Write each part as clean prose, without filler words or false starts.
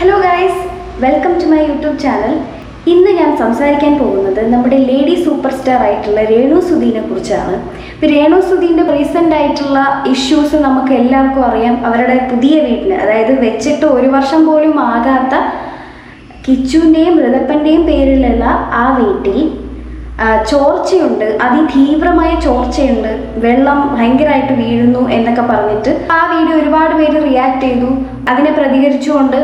Hello guys, welcome to my YouTube channel. ഇന്ന് ഞാൻ സംസാരിക്കാൻ പോകുന്നത് നമ്മുടെ ലേഡി സൂപ്പർ സ്റ്റാർ ആയിട്ടുള്ള രേണു സുധീനെ കുറിച്ചാണ്. രേണു സുധീൻ്റെ റീസെൻ്റ് ആയിട്ടുള്ള ഇഷ്യൂസ് നമുക്ക് എല്ലാവർക്കും അറിയാം. അവരുടെ പുതിയ വീട്ടിൽ, അതായത് വെച്ചിട്ട് 1 വർഷം പോലും ആകാത്ത കിച്ചുവിൻ്റെയും ഋതപ്പൻ്റെയും പേരിലുള്ള ആ വീട്ടിൽ ചോർച്ചയുണ്ട്, അതിതീവ്രമായ ചോർച്ചയുണ്ട്, വെള്ളം ഭയങ്കരമായിട്ട് വീഴുന്നു എന്നൊക്കെ പറഞ്ഞിട്ട് ആ വീഡിയോ ഒരുപാട് പേര് റിയാക്ട് ചെയ്തു. അതിനെ പ്രതികരിച്ചുകൊണ്ട്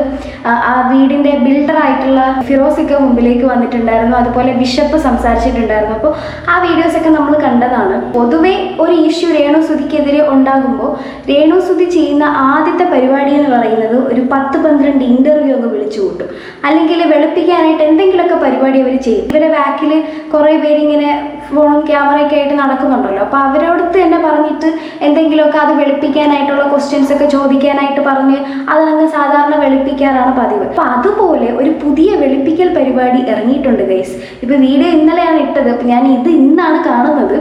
ആ വീടിൻ്റെ ബിൽഡറായിട്ടുള്ള ഫിറോസിക്ക മുമ്പിലേക്ക് വന്നിട്ടുണ്ടായിരുന്നു. അതുപോലെ ബിഷപ്പ് സംസാരിച്ചിട്ടുണ്ടായിരുന്നു. അപ്പോൾ ആ വീഡിയോസൊക്കെ നമ്മൾ കണ്ടതാണ്. പൊതുവെ ഒരു ഇഷ്യൂ രേണു സുധിക്കെതിരെ ഉണ്ടാകുമ്പോൾ രേണു സുധി ചെയ്യുന്ന ആദ്യത്തെ പരിപാടി എന്ന് പറയുന്നത് ഒരു 10-12 ഇൻ്റർവ്യൂ ഒക്കെ വിളിച്ചു കൂട്ടും, അല്ലെങ്കിൽ വെളുപ്പിക്കാനായിട്ട് എന്തെങ്കിലുമൊക്കെ പരിപാടി അവർ ചെയ്യും. ഇവരെ ബാക്കിൽ കുറേ പേരിങ്ങനെ ഫോണും ക്യാമറയൊക്കെ ആയിട്ട് നടക്കുന്നുണ്ടല്ലോ. അപ്പോൾ അവരോടത്ത് തന്നെ പറഞ്ഞിട്ട് എന്തെങ്കിലുമൊക്കെ അത് വെളുപ്പിക്കാനായിട്ടുള്ള ക്വസ്റ്റ്യൻസ് ഒക്കെ ചോദിക്കാനായിട്ട് പറഞ്ഞ് അതങ്ങ് സാധാരണ വെളുപ്പിക്കാറാണ് പതിവ്. അപ്പോൾ അതുപോലെ ഒരു പുതിയ വെളുപ്പിക്കൽ പരിപാടി ഇറങ്ങിയിട്ടുണ്ട് ഗൈസ്. ഇപ്പോൾ വീഡിയോ ഇന്നലെയാണ് ഇട്ടത്. അപ്പോൾ ഞാൻ ഇത് ഇന്നാണ് കാണുന്നത്.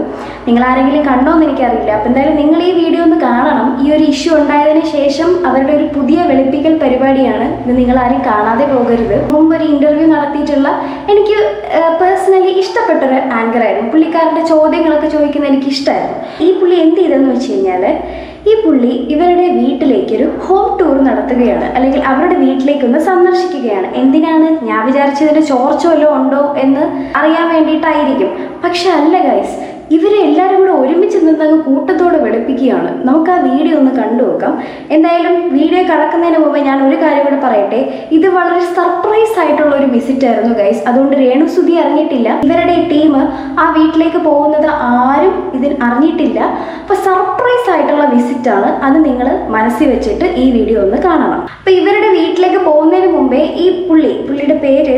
നിങ്ങൾ ആരെങ്കിലും കണ്ടോ എന്ന് എനിക്കറിയില്ല. അപ്പോൾ എന്തായാലും നിങ്ങൾ ഈ വീഡിയോ ഒന്ന് കാണണം. ഈ ഒരു ഇഷ്യൂ ഉണ്ടായതിനു ശേഷം അവരുടെ ഒരു പുതിയ വെളുപ്പിക്കൽ പരിപാടിയാണ്. ഇത് നിങ്ങൾ ആരും കാണാതെ പോകരുത്. മുമ്പ് ഒരു ഇൻ്റർവ്യൂ നടത്തിയിട്ടുള്ള എനിക്ക് പേഴ്സണലി ഇഷ്ടപ്പെട്ടൊരു ആങ്കറായിരുന്നു. പുള്ളിക്കാരൻ്റെ ചോദ്യങ്ങളൊക്കെ ചോദിക്കുന്നത് എനിക്ക് ഇഷ്ടമായിരുന്നു. ഈ പുള്ളി എന്ത് ചെയ്തെന്ന് വെച്ച് കഴിഞ്ഞാൽ, ഈ പുള്ളി ഇവരുടെ വീട്ടിലേക്കൊരു ഹോം ടൂർ നടത്തുകയാണ്, അല്ലെങ്കിൽ അവരുടെ വീട്ടിലേക്കൊന്ന് സന്ദർശിക്കുകയാണ്. എന്തിനാണ്? ഞാൻ വിചാരിച്ചതിൻ്റെ ചോർച്ച വല്ലതും ഉണ്ടോ എന്ന് അറിയാൻ വേണ്ടിയിട്ടായിരിക്കും. പക്ഷെ അല്ല ഗൈസ്, ഇവരെ എല്ലാവരും കൂടെ ഒരുമിച്ച് നിന്നങ്ങ് കൂട്ടത്തോടെ വെളുപ്പിക്കുകയാണ്. നമുക്ക് ആ വീഡിയോ ഒന്ന് കണ്ടു നോക്കാം. എന്തായാലും വീഡിയോ കടക്കുന്നതിന് മുമ്പ് ഞാൻ ഒരു കാര്യം കൂടെ പറയട്ടെ. ഇത് വളരെ സർപ്രൈസ് ആയിട്ടുള്ള ഒരു വിസിറ്റ് ആയിരുന്നു ഗൈസ്. അതുകൊണ്ട് രേണു സുധി അറിഞ്ഞിട്ടില്ല. ഇവരുടെ ടീം ആ വീട്ടിലേക്ക് പോകുന്നത് ആരും ഇതിൽ അറിഞ്ഞിട്ടില്ല. അപ്പോൾ സർപ്രൈസ് ആയിട്ടുള്ള വിസിറ്റാണ്. അത് നിങ്ങൾ മനസ്സിൽ വെച്ചിട്ട് ഈ വീഡിയോ ഒന്ന് കാണണം. അപ്പോൾ ഇവരുടെ വീട്ടിലേക്ക് പോകുന്നതിന് മുമ്പേ ഈ പുള്ളിയുടെ പേര്,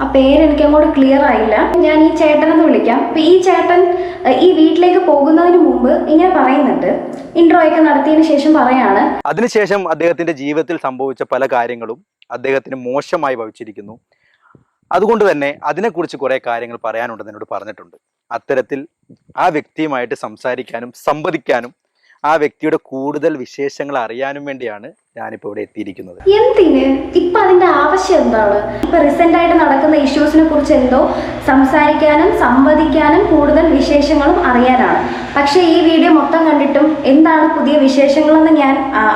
ആ പേര് എനിക്ക് അങ്ങോട്ട് ക്ലിയർ ആയില്ല. ഞാൻ ഈ ചേട്ടനെന്ന് വിളിക്കാം. അപ്പം ഈ ചേട്ടൻ ഈ വീട്ടിലേക്ക് പോകുന്നതിന് മുമ്പ് ഇങ്ങനെ പറയുന്നുണ്ട്. ഇൻട്രോ ഒക്കെ നടത്തിയതിനു ശേഷം പറയാണ്, അതിനുശേഷം അദ്ദേഹത്തിന്റെ ജീവിതത്തിൽ സംഭവിച്ച പല കാര്യങ്ങളും അദ്ദേഹത്തിന് മോശമായി ഭവിച്ചിരിക്കുന്നു. അതുകൊണ്ട് തന്നെ അതിനെക്കുറിച്ച് കുറെ കാര്യങ്ങൾ പറയാനുണ്ടെന്ന് എന്നോട് പറഞ്ഞിട്ടുണ്ട്. അത്തരത്തിൽ ആ വ്യക്തിയുമായിട്ട് സംസാരിക്കാനും സംവദിക്കാനും ആ വ്യക്തിയുടെ കൂടുതൽ വിശേഷങ്ങൾ അറിയാനും വേണ്ടിയാണ് ഞാനിപ്പോൾ ഇവിടെ എത്തിയിരിക്കുന്നത്. എന്തിന് ഇപ്പൊ അതിന്റെ ആവശ്യം എന്താണ്? ഇപ്പൊ റീസെന്റ് ആയിട്ട് നടക്കുന്ന ഇഷ്യൂസിനെ കുറിച്ച് എന്തോ സംസാരിക്കാനും സംവദിക്കാനും കൂടുതൽ വിശേഷങ്ങളും അറിയാനാണ്. പക്ഷെ ഈ വീഡിയോ മൊത്തം കണ്ടിട്ടും എന്താണ് പുതിയ വിശേഷങ്ങളെന്ന് ഞാൻ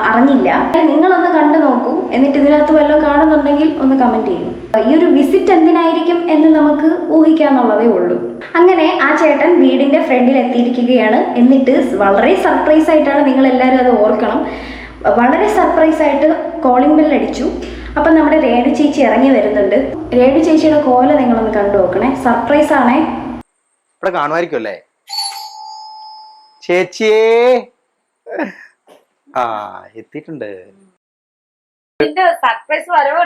അറിഞ്ഞില്ല. നിങ്ങളൊന്ന് കണ്ടു നോക്കൂ. എന്നിട്ട് ഇതിനകത്ത് വല്ലതും കാണുന്നുണ്ടെങ്കിൽ ഒന്ന് കമന്റ് ചെയ്യൂ. ഈ ഒരു വിസിറ്റ് എന്തിനായിരിക്കും എന്ന് നമുക്ക് ഊഹിക്കാന്നുള്ളതേ ഉള്ളൂ. അങ്ങനെ ആ ചേട്ടൻ വീടിന്റെ ഫ്രണ്ടിൽ എത്തിയിരിക്കുകയാണ്. എന്നിട്ട് വളരെ സർപ്രൈസ് ആയിട്ടാണ്, നിങ്ങൾ എല്ലാവരും അത് ഓർക്കണം, വളരെ സർപ്രൈസ് ആയിട്ട് കോളിംഗ് ബെൽ അടിച്ചു. അപ്പം നമ്മുടെ രേണു ചേച്ചി ഇറങ്ങി വരുന്നുണ്ട്. രേണു ചേച്ചിയുടെ കോല നിങ്ങളൊന്ന് കണ്ടു നോക്കണേ. സർപ്രൈസ് ആണേ. ഇവിടെ കാണുമായിരിക്കും അല്ലേ ചേച്ചിയേ? എത്തിയിട്ടുണ്ട്. സർപ്രൈസ് വരവ്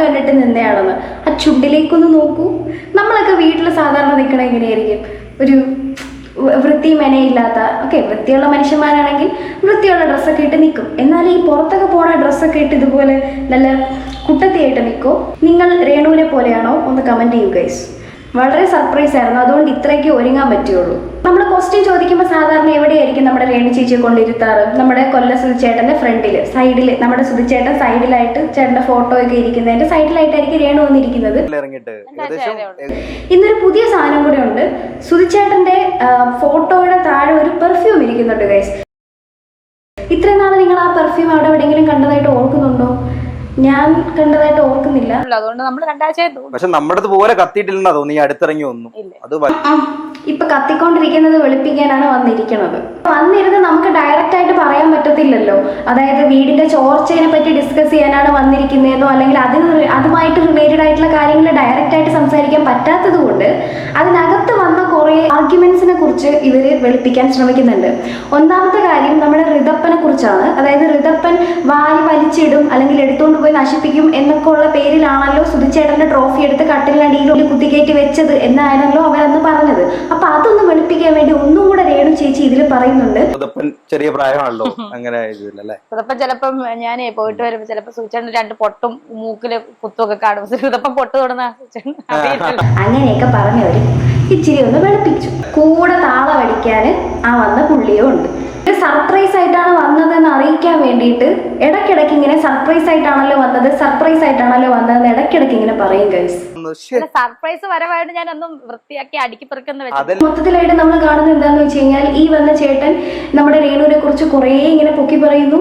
കണ്ടിട്ട് നിന്നയാണെന്ന്. ആ ചുണ്ടിലേക്കൊന്ന് നോക്കൂ. നമ്മളൊക്കെ വീട്ടിൽ സാധാരണ നിൽക്കണ എങ്ങനെയായിരിക്കും? ഒരു വൃത്തി മെനയില്ലാത്ത, വൃത്തിയുള്ള മനുഷ്യന്മാരാണെങ്കിൽ വൃത്തിയുള്ള ഡ്രസ്സൊക്കെ ഇട്ട് നിൽക്കും. എന്നാൽ ഈ പുറത്തൊക്കെ പോണ ഡ്രസ്സൊക്കെ ഇട്ട് ഇതുപോലെ നല്ല കുട്ടത്തിയായിട്ട് നിൽക്കും. നിങ്ങൾ രേണുവിനെ പോലെയാണോ? ഒന്ന് കമൻറ്റ് ചെയ്യൂ ഗൈസ്. വളരെ സർപ്രൈസ് ആയിരുന്നു. അതുകൊണ്ട് ഇത്രയ്ക്ക് ഒരുങ്ങാൻ പറ്റുള്ളൂ. നമ്മൾ ക്വസ്റ്റ്യൻ ചോദിക്കുമ്പോൾ സാധാരണ എവിടെയായിരിക്കും നമ്മുടെ രേണു ചേച്ചിയെ കൊണ്ടിരുത്താറ്? നമ്മുടെ കൊല്ല സുധിച്ചേട്ടൻ്റെ ഫ്രണ്ടിൽ, സൈഡിൽ, നമ്മുടെ സുധിച്ചേട്ടൻ സൈഡിലായിട്ട് ചേട്ടൻ്റെ ഫോട്ടോ ഒക്കെ ഇരിക്കുന്നതിൻ്റെ സൈഡിലായിട്ടായിരിക്കും രേണു വന്നിരിക്കുന്നത്. ഇന്നൊരു പുതിയ സാധനം കൂടെ ഉണ്ട്. സുധിച്ചേട്ടൻ്റെ ഫോട്ടോയുടെ താഴെ ഒരു പെർഫ്യൂം ഇരിക്കുന്നുണ്ട് ഗൈസ്. ഇത്രയും നാൾ നിങ്ങൾ ആ പെർഫ്യൂം അവിടെ എവിടെയെങ്കിലും കണ്ടതായിട്ട് ഓർക്കുന്നുണ്ടോ? ഞാൻ കണ്ടതായിട്ട് ഓർക്കുന്നില്ല. അതുകൊണ്ട് നമ്മൾ പക്ഷെ നമ്മുടെ പോലെ കത്തിയിട്ടില്ലെന്നാ തോന്നി. അടുത്തിറങ്ങി ഒന്നും അത് ഇപ്പൊ കത്തിക്കൊണ്ടിരിക്കുന്നത് വെളുപ്പിക്കാനാണ് വന്നിരിക്കുന്നത്. വന്നിരുന്ന് നമുക്ക് ഡയറക്റ്റ് ആയിട്ട് പറയാൻ പറ്റത്തില്ലല്ലോ. അതായത് വീടിന്റെ ചോർച്ചയെ പറ്റി ഡിസ്കസ് ചെയ്യാനാണ് വന്നിരിക്കുന്നതെന്നോ അല്ലെങ്കിൽ അതുമായിട്ട് റിലേറ്റഡ് ആയിട്ടുള്ള കാര്യങ്ങൾ ഡയറക്റ്റ് ആയിട്ട് സംസാരിക്കാൻ പറ്റാത്തത് കൊണ്ട് അതിനകത്ത് വന്ന കുറെ ആർഗ്യുമെന്റ്സിനെ കുറിച്ച് ഇവര് വെളുപ്പിക്കാൻ ശ്രമിക്കുന്നുണ്ട്. ഒന്നാമത്തെ കാര്യം നമ്മുടെ ഋതപ്പനെ കുറിച്ചാണ്. അതായത് ഋതപ്പൻ വാരി വലിച്ചിടും അല്ലെങ്കിൽ എടുത്തുകൊണ്ട് പോയി നശിപ്പിക്കും എന്നൊക്കെ ഉള്ള പേരിലാണല്ലോ സുധിച്ചേട്ടന്റെ ട്രോഫി എടുത്ത് കട്ടിലിനടിയിൽ കുത്തിക്കയറ്റി വെച്ചത് എന്നാണല്ലോ അവരന്ന് പറഞ്ഞത്. അപ്പൊ അതൊന്ന് വെളുപ്പിക്കാൻ വേണ്ടി ഒന്നും കൂടെ രേണു ചേച്ചി ഇതിൽ പറയുന്നുണ്ട്. ചെറിയ പ്രായമാണല്ലോ, അങ്ങനെ ചിലപ്പം ഞാൻ പോയിട്ട് വരുമ്പോ ചിലപ്പോ സൂചിച്ചേട്ടൻ 2 പൊട്ടും മൂക്കില് കുത്തുമൊക്കെ കാണും. ഹൃദപ്പം പൊട്ട് തൊടുന്ന അങ്ങനെയൊക്കെ പറഞ്ഞവര് ഇച്ചിരി ഒന്ന് വെളുപ്പിച്ചു. കൂടെ താളമടിക്കാന് ആ വന്ന പുള്ളിയും ഉണ്ട്. സർപ്രൈസ് ആയിട്ടാണ് വന്നതെന്ന് അറിയിക്കാൻ കാണിക്കാൻ വേണ്ടിയിട്ട് ഇടയ്ക്കിടയ്ക്ക് ഇങ്ങനെ സർപ്രൈസ് ആയിട്ടാണല്ലോ വന്നതെന്ന് ഇടയ്ക്കിടയ്ക്ക് ഇങ്ങനെ പറയും ഗൈസ്. സർപ്രൈസ് വരവായിട്ട് ഞാൻ ഒന്നും വൃത്തിയാക്കി അടുക്കി പെറുക്കുന്ന വെച്ചു. മൊത്തത്തിലായിട്ട് നമ്മൾ കാണുന്നത് എന്താന്ന് വെച്ച് കഴിഞ്ഞാൽ ഈ വന്ന ചേട്ടൻ നമ്മുടെ രേണുവിനെ കുറിച്ച് കുറേ ഇങ്ങനെ പൊക്കി പറയുന്നു,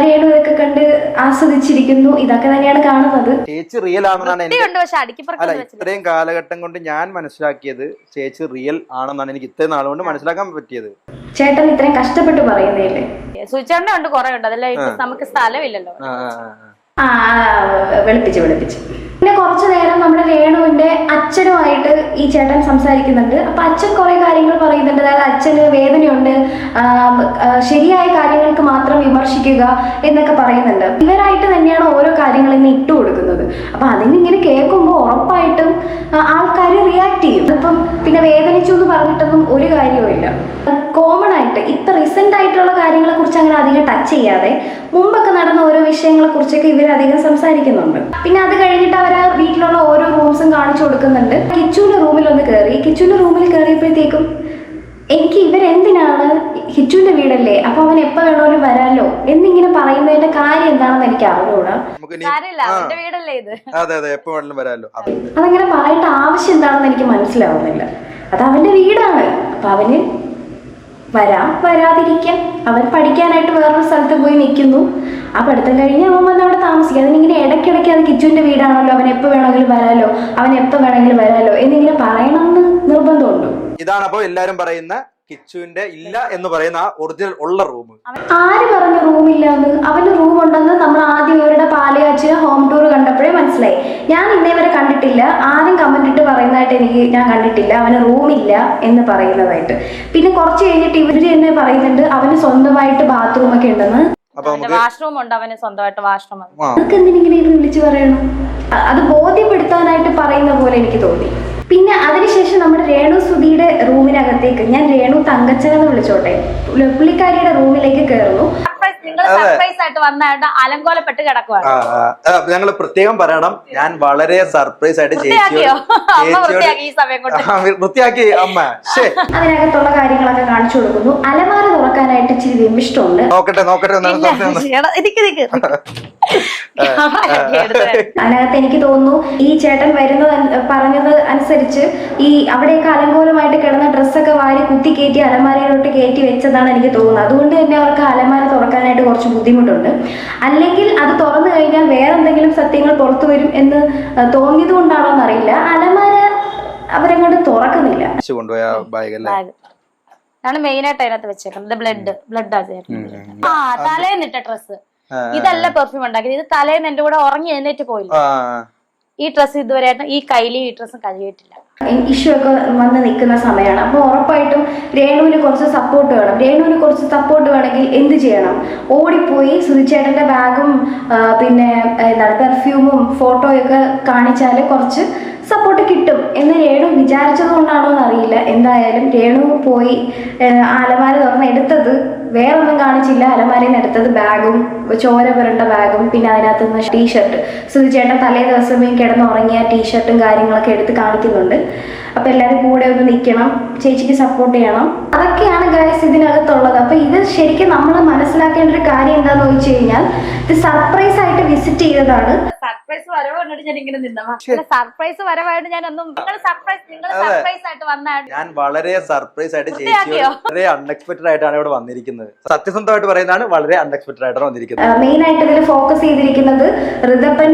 രേണു ഇതൊക്കെ കണ്ട് ആസ്വദിച്ചിരിക്കുന്നു, ഇതൊക്കെ തന്നെയാണ് കാണുന്നത്. ചേച്ചി റിയൽ ആണെന്നാണ് പക്ഷെ അടുക്കി അല്ല ഇത്രയും കാലഘട്ടം കൊണ്ട് ഞാൻ മനസ്സിലാക്കിയത് ചേച്ചി റിയൽ ആണെന്നാണ് എനിക്ക് ഇത്രയും നാൾ കൊണ്ട് മനസ്സിലാക്കാൻ പറ്റിയത്. ചേട്ടൻ ഇത്രയും കഷ്ടപ്പെട്ട് പറയുന്നതല്ലേ. സൂചന ഉണ്ട്, കുറെ ഉണ്ട്, അതെല്ലാം നമുക്ക് സ്ഥലമില്ലല്ലോ. വെളുപ്പിച്ച് പിന്നെ കുറച്ചു നേരം നമ്മുടെ രേണുവിന്റെ അച്ഛനുമായിട്ട് ഈ ചേട്ടൻ സംസാരിക്കുന്നുണ്ട്. അപ്പൊ അച്ഛൻ കുറെ കാര്യങ്ങൾ പറയുന്നുണ്ട്. അതായത് അച്ഛന് വേദനയുണ്ട്, ശരിയായ കാര്യങ്ങൾക്ക് മാത്രം വിമർശിക്കുക എന്നൊക്കെ പറയുന്നുണ്ട്. ഇവരായിട്ട് തന്നെയാണ് ഓരോ കാര്യങ്ങൾ ഇന്ന് ഇട്ടു കൊടുക്കുന്നത്. അപ്പൊ അതിനിങ്ങനെ കേൾക്കുമ്പോൾ ഉറപ്പായിട്ടും ആൾക്കാർ റിയാക്ട് ചെയ്യും. അപ്പം പിന്നെ വേദനിച്ചു എന്ന് പറഞ്ഞിട്ടൊന്നും ഒരു കാര്യവുമില്ല. കോമൺ ആയിട്ട് ഇപ്പൊ റീസെന്റ് ആയിട്ടുള്ള കാര്യങ്ങളെ കുറിച്ച് അങ്ങനെ അധികം ടച്ച് ചെയ്യാതെ മുമ്പൊക്കെ നടന്ന ഓരോ വിഷയങ്ങളെ കുറിച്ചൊക്കെ ഇവർ അധികം സംസാരിക്കുന്നുണ്ട്. പിന്നെ അത് കഴിഞ്ഞിട്ട് അവർ വീട്ടിലുള്ള ഓരോ റൂംസും കാണിച്ചു കൊടുക്കുന്നുണ്ട്. കിച്ചുവിന്റെ റൂമിൽ ഒന്ന് കയറി. കിച്ചുവിന്റെ റൂമിൽ കയറിയപ്പോഴത്തേക്കും എനിക്ക് ഇവരെന്തിനാണ്, കിച്ചുവിന്റെ വീടല്ലേ, അപ്പൊ അവൻ എപ്പോ വേണോലും വരാലോ എന്നിങ്ങനെ പറയുന്നതിന്റെ കാര്യം എന്താണെന്ന് എനിക്ക് അറിഞ്ഞൂടാ. അതങ്ങനെ പറയേണ്ട ആവശ്യം എന്താണെന്ന് എനിക്ക് മനസ്സിലാവുന്നില്ല. അത് അവന്റെ വീടാണ്. അപ്പൊ അവന് വരാം, വരാതിരിക്കാം. അവൻ പഠിക്കാനായിട്ട് വേറൊരു സ്ഥലത്ത് പോയി നിൽക്കുന്നു. ആ പഠിത്തം കഴിഞ്ഞ് അവൻ വന്ന് അവിടെ താമസിക്കുക. അതിനിങ്ങനെ ഇടയ്ക്കിടയ്ക്ക് അത് കിച്ചുവിന്റെ വീടാണല്ലോ, അവൻ എപ്പോൾ വേണമെങ്കിലും വരാലോ എന്നിങ്ങനെ പറയണമെന്ന് നിർബന്ധമുണ്ടോ? ഇതാണ് അപ്പൊ എല്ലാരും പറയുന്ന കിച്ചുവിന്റെ ഇല്ല എന്ന് പറയുന്ന ആ ഒറിജിനൽ ഉള്ള റൂം. ആര് പറഞ്ഞു റൂമില്ലാന്ന്? അവന് റൂം ഉണ്ടെന്ന് നമ്മൾ ആദ്യം ഇവരുടെ പാലയാച്ചിന് ഹോം ടൂർ കണ്ടപ്പോഴേ മനസ്സിലായി. ഞാൻ ഇന്നേ വരെ കണ്ടിട്ടില്ല, ആരും കമന്റ് ഇട്ട് പറയുന്നതായിട്ട് ഞാൻ കണ്ടിട്ടില്ല അവന് റൂമില്ല എന്ന് പറയുന്നതായിട്ട്. പിന്നെ കുറച്ച് കഴിഞ്ഞിട്ട് ഇവര് തന്നെ പറയുന്നുണ്ട് അവന് സ്വന്തമായിട്ട് ബാത്റൂം ഒക്കെ ഉണ്ടെന്ന്. വാഷ്റൂം ഉണ്ട്, അവന് സ്വന്തമായിട്ട് വാഷ്റൂം. അതൊക്കെ എന്തിനെങ്കിലും ഇവർ വിളിച്ചു പറയണം? അത് ബോധ്യപ്പെടുത്താനായിട്ട് പറയുന്ന പോലെ എനിക്ക് തോന്നി. പിന്നെ അതിനുശേഷം നമ്മുടെ രേണു സുധിയുടെ റൂമിനകത്തേക്ക്, ഞാൻ രേണു തങ്കച്ചൻ എന്ന് വിളിച്ചോട്ടെ, പുള്ളിക്കാരിയുടെ റൂമിലേക്ക് കയറുന്നു. അലങ്കോലപ്പെട്ട് കിടക്കുവാണ്. ഞങ്ങൾ പ്രത്യേകം പറയണം, ഞാൻ വളരെ സർപ്രൈസ് ആയിട്ട് വൃത്തിയാക്കി അമ്മ. അതിനകത്തുള്ള കാര്യങ്ങളൊക്കെ കാണിച്ചു കൊടുക്കുന്നു. അലമാര തുറക്കാനായിട്ട് ഇച്ചിരി വിമിഷ്ടമുണ്ട്. നോക്കട്ടെ അതിനകത്ത് എനിക്ക് തോന്നുന്നു ഈ ചേട്ടൻ പറഞ്ഞത് അനുസരിച്ച് ഈ അവിടെയൊക്കെ അലങ്കോലമായിട്ട് കിടന്ന ഡ്രസ്സൊക്കെ വാരി കുത്തി കയറ്റി അലമാരയിലോട്ട് കയറ്റി വെച്ചതാണ് എനിക്ക് തോന്നുന്നത്. അതുകൊണ്ട് തന്നെ അവർക്ക് അലമാര തുറക്കാനായിട്ട് കുറച്ച് ബുദ്ധിമുട്ടുണ്ട്. അല്ലെങ്കിൽ അത് തുറന്നു കഴിഞ്ഞാൽ വേറെ എന്തെങ്കിലും സത്യങ്ങൾ പുറത്തു വരും എന്ന് തോന്നിയത് കൊണ്ടാണോ എന്നറിയില്ല, അലമാര അവരങ്ങോട്ട് തുറക്കുന്നില്ല. മെയിൻ ആയിട്ട് അതിനകത്ത് വെച്ചേക്കുന്നത് ബ്ലഡ് തലേന്നിട്ട ഡ്രസ്സ്. ഇതല്ല പെർഫ്യൂം ഉണ്ടാക്കിയത്, ഇത് തലേന്ന് എന്റെ കൂടെ ഉറങ്ങി എഴുന്നേറ്റ് പോയില്ല. ഈ ഡ്രസ്സ് ഇതുവരെയായിട്ട് ഈ കയ്യിലും ഈ ഡ്രസ്സും കഴുകിയിട്ടില്ല. ഇഷ്യൂ ഒക്കെ വന്ന് നിൽക്കുന്ന സമയമാണ്. അപ്പോൾ ഉറപ്പായിട്ടും രേണുവിന് കുറച്ച് സപ്പോർട്ട് വേണമെങ്കിൽ എന്ത് ചെയ്യണം? ഓടിപ്പോയി സുധിച്ചേട്ടന്റെ ബാഗും പിന്നെ പെർഫ്യൂമും ഫോട്ടോയൊക്കെ കാണിച്ചാൽ കുറച്ച് സപ്പോർട്ട് കിട്ടും എന്ന് രേണു വിചാരിച്ചത് കൊണ്ടാണോ എന്നറിയില്ല. എന്തായാലും രേണു പോയി അലമാര തുറന്ന് എടുത്തത് വേറൊന്നും കാണിച്ചില്ല. അലമാരയിൽ നിന്ന് എടുത്തത് ബാഗും ചോര പുരണ്ട ബാഗും പിന്നെ അതിനകത്ത് നിന്ന് ടീഷർട്ട്, സുധിച്ചേട്ടൻ തലേ ദിവസമേ കിടന്നുറങ്ങിയ ടീഷർട്ടും കാര്യങ്ങളൊക്കെ എടുത്ത് കാണിക്കുന്നുണ്ട്. അപ്പൊ എല്ലാവരും കൂടെ ഒന്ന് നിൽക്കണം, ചേച്ചിക്ക് സപ്പോർട്ട് ചെയ്യണം. അതൊക്കെയാണ് ഗൈസ് ഇതിനകത്തുള്ളത്. അപ്പൊ ഇത് ശരിക്കും നമ്മൾ മനസ്സിലാക്കേണ്ട ഒരു കാര്യം എന്താന്ന് ചോദിച്ചു കഴിഞ്ഞാൽ ഇത് സർപ്രൈസ് ആയിട്ട് വിസിറ്റ് ചെയ്തതാണ്. സർപ്രൈസ് വരവായിട്ട് ഞാൻ ഇങ്ങനെ സർപ്രൈസ് വരവായിട്ട് ഞാൻ ഒന്നും സർപ്രൈസ് ആയിട്ട് വന്നാണ്. ഞാൻ വളരെ സർപ്രൈസ് ആയിട്ട് വളരെ അൺഎക്സ്പെക്ടഡ് ആയിട്ടാണ് ഇവിടെ വന്നിരിക്കുന്നത്. സത്യസന്ധമായിട്ട് പറയുന്നതാണ്, വളരെ അൺഎക്സ്പെക്ടഡ് ആയിട്ടാണ് വന്നിരിക്കുന്നത്. മെയിൻ ആയിട്ട് ഇതിൽ ഫോക്കസ് ചെയ്തിരിക്കുന്നത് ഋതപ്പൻ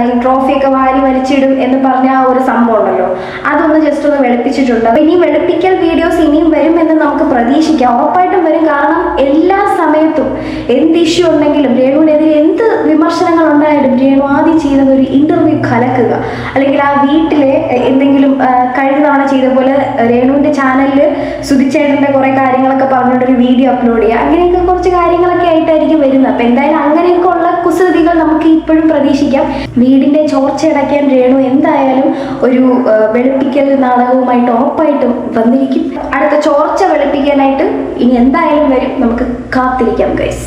ഈ ട്രോഫി ഒക്കെ വാരി വലിച്ചിടും എന്ന് പറഞ്ഞ ആ ഒരു സംഭവം ഉണ്ടല്ലോ, അതൊന്ന് ജസ്റ്റ് ഒന്ന് വെളുപ്പിച്ചിട്ടുണ്ട്. ഇനി വെളുപ്പിക്കൽ വീഡിയോസ് ഇനിയും വരുമെന്ന് നമുക്ക് പ്രതീക്ഷിക്കാം. ഉറപ്പായിട്ടും വരും. കാരണം എല്ലാ സമയത്തും എന്ത് ഇഷ്യൂ ഉണ്ടെങ്കിലും രേണുവിനെതിരെ എന്ത് വിമർശനങ്ങൾ ഉണ്ടായാലും രേണു ആദ്യം ചെയ്യുന്നത് ഒരു ഇന്റർവ്യൂ കലക്കുക, അല്ലെങ്കിൽ ആ വീട്ടിലെ എന്തെങ്കിലും കഴിഞ്ഞ തവണ ചെയ്ത പോലെ രേണുവിന്റെ ചാനലിൽ സുധിച്ചേട്ടന്റെ കുറെ കാര്യങ്ങളൊക്കെ പറഞ്ഞിട്ടൊരു വീഡിയോ അപ്ലോഡ് ചെയ്യുക, അങ്ങനെയൊക്കെ കുറച്ച് കാര്യങ്ങളൊക്കെ ആയിട്ടായിരിക്കും വരുന്നത്. അപ്പൊ എന്തായാലും അങ്ങനെയൊക്കെ ഉള്ള കുസൃതികൾ നമുക്ക് ഇപ്പോഴും പ്രതീക്ഷിക്കാം. വീടിന്റെ ചോർച്ചയടയ്ക്കാൻ രേണു എന്തായാലും ഒരു വെളുപ്പിക്കൽ നാടകവുമായിട്ട് ഉറപ്പായിട്ടും വന്നിരിക്കും. അടുത്ത ചോർച്ച വെളുപ്പിക്കാനായിട്ട് ഇനി എന്തായാലും വരും. നമുക്ക് കാത്തിരിക്കാം ഗൈസ്.